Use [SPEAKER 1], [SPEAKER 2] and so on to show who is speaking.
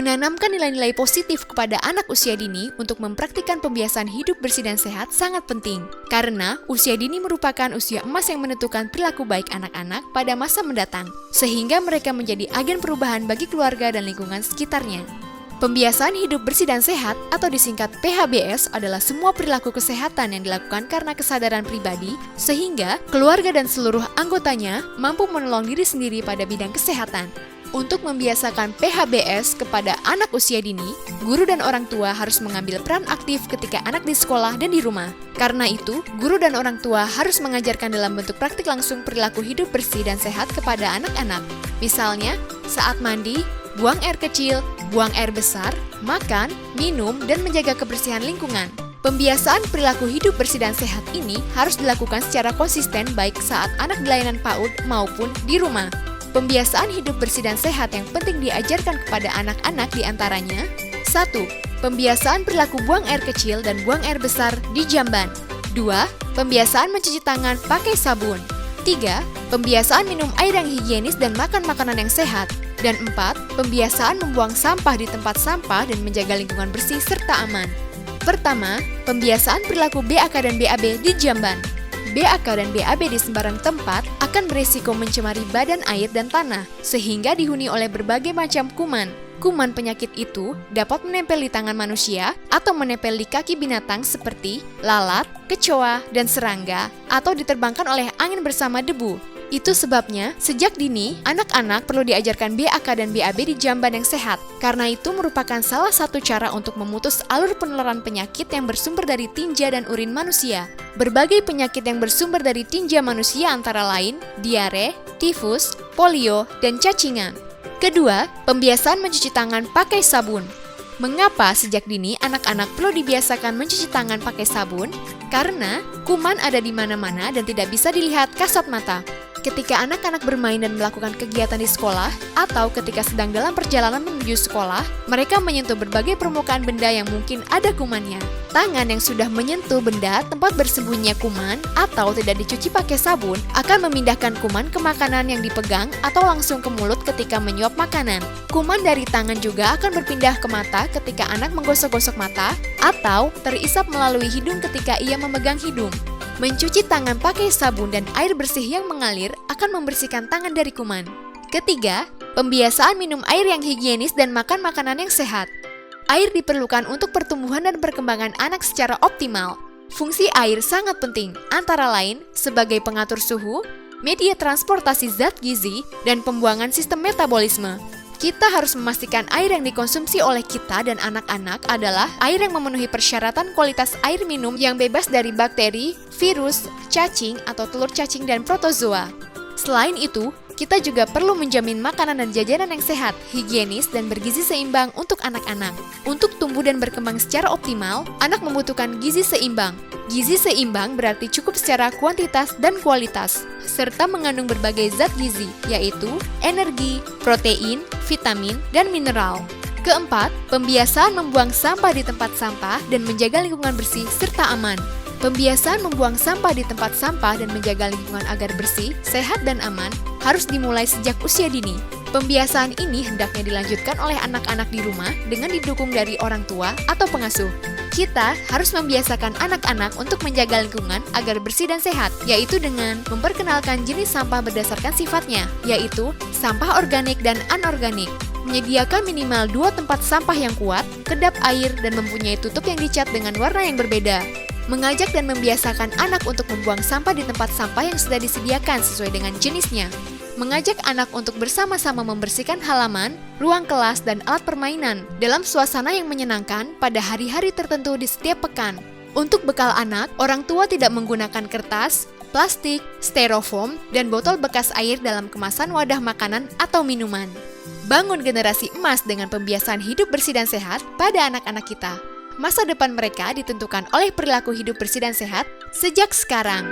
[SPEAKER 1] Menanamkan nilai-nilai positif kepada anak usia dini untuk mempraktikkan pembiasaan hidup bersih dan sehat sangat penting. Karena usia dini merupakan usia emas yang menentukan perilaku baik anak-anak pada masa mendatang, sehingga mereka menjadi agen perubahan bagi keluarga dan lingkungan sekitarnya. Pembiasaan hidup bersih dan sehat atau disingkat PHBS adalah semua perilaku kesehatan yang dilakukan karena kesadaran pribadi sehingga keluarga dan seluruh anggotanya mampu menolong diri sendiri pada bidang kesehatan. Untuk membiasakan PHBS kepada anak usia dini, guru dan orang tua harus mengambil peran aktif ketika anak di sekolah dan di rumah. Karena itu, guru dan orang tua harus mengajarkan dalam bentuk praktik langsung perilaku hidup bersih dan sehat kepada anak-anak. Misalnya, saat mandi, buang air kecil, buang air besar, makan, minum, dan menjaga kebersihan lingkungan. Pembiasaan perilaku hidup bersih dan sehat ini harus dilakukan secara konsisten baik saat anak di layanan PAUD maupun di rumah. Pembiasaan hidup bersih dan sehat yang penting diajarkan kepada anak-anak diantaranya 1. Pembiasaan perilaku buang air kecil dan buang air besar di jamban. 2. Pembiasaan mencuci tangan pakai sabun. 3. Pembiasaan minum air yang higienis dan makan makanan yang sehat. Dan 4. Pembiasaan membuang sampah di tempat sampah dan menjaga lingkungan bersih serta aman. Pertama, pembiasaan perilaku BAK dan BAB di jamban. BAK dan BAB di sembarang tempat akan berisiko mencemari badan air dan tanah, sehingga dihuni oleh berbagai macam kuman. Kuman penyakit itu dapat menempel di tangan manusia atau menempel di kaki binatang seperti lalat, kecoa, dan serangga, atau diterbangkan oleh angin bersama debu. Itu sebabnya, sejak dini, anak-anak perlu diajarkan BAK dan BAB di jamban yang sehat, karena itu merupakan salah satu cara untuk memutus alur penularan penyakit yang bersumber dari tinja dan urin manusia. Berbagai penyakit yang bersumber dari tinja manusia antara lain, diare, tifus, polio, dan cacingan. Kedua, pembiasaan mencuci tangan pakai sabun. Mengapa sejak dini anak-anak perlu dibiasakan mencuci tangan pakai sabun? Karena kuman ada di mana-mana dan tidak bisa dilihat kasat mata. Ketika anak-anak bermain dan melakukan kegiatan di sekolah, atau ketika sedang dalam perjalanan menuju sekolah, mereka menyentuh berbagai permukaan benda yang mungkin ada kumannya. Tangan yang sudah menyentuh benda tempat bersembunyinya kuman, atau tidak dicuci pakai sabun, akan memindahkan kuman ke makanan yang dipegang atau langsung ke mulut ketika menyuap makanan. Kuman dari tangan juga akan berpindah ke mata ketika anak menggosok-gosok mata, atau terisap melalui hidung ketika ia memegang hidung. Mencuci tangan pakai sabun dan air bersih yang mengalir akan membersihkan tangan dari kuman. Ketiga, pembiasaan minum air yang higienis dan makan makanan yang sehat. Air diperlukan untuk pertumbuhan dan perkembangan anak secara optimal. Fungsi air sangat penting, antara lain sebagai pengatur suhu, media transportasi zat gizi, dan pembuangan sistem metabolisme. Kita harus memastikan air yang dikonsumsi oleh kita dan anak-anak adalah air yang memenuhi persyaratan kualitas air minum yang bebas dari bakteri, virus, cacing atau telur cacing dan protozoa. Selain itu, kita juga perlu menjamin makanan dan jajanan yang sehat, higienis, dan bergizi seimbang untuk anak-anak. Untuk tumbuh dan berkembang secara optimal, anak membutuhkan gizi seimbang. Gizi seimbang berarti cukup secara kuantitas dan kualitas, serta mengandung berbagai zat gizi, yaitu energi, protein, vitamin, dan mineral. Keempat, pembiasaan membuang sampah di tempat sampah dan menjaga lingkungan bersih serta aman. Pembiasaan membuang sampah di tempat sampah dan menjaga lingkungan agar bersih, sehat, dan aman harus dimulai sejak usia dini. Pembiasaan ini hendaknya dilanjutkan oleh anak-anak di rumah dengan didukung dari orang tua atau pengasuh. Kita harus membiasakan anak-anak untuk menjaga lingkungan agar bersih dan sehat, yaitu dengan memperkenalkan jenis sampah berdasarkan sifatnya, yaitu sampah organik dan anorganik. Menyediakan minimal 2 tempat sampah yang kuat, kedap air, dan mempunyai tutup yang dicat dengan warna yang berbeda. Mengajak dan membiasakan anak untuk membuang sampah di tempat sampah yang sudah disediakan sesuai dengan jenisnya. Mengajak anak untuk bersama-sama membersihkan halaman, ruang kelas, dan alat permainan dalam suasana yang menyenangkan pada hari-hari tertentu di setiap pekan. Untuk bekal anak, orang tua tidak menggunakan kertas, plastik, styrofoam, dan botol bekas air dalam kemasan wadah makanan atau minuman. Bangun generasi emas dengan pembiasaan hidup bersih dan sehat pada anak-anak kita. Masa depan mereka ditentukan oleh perilaku hidup bersih dan sehat sejak sekarang.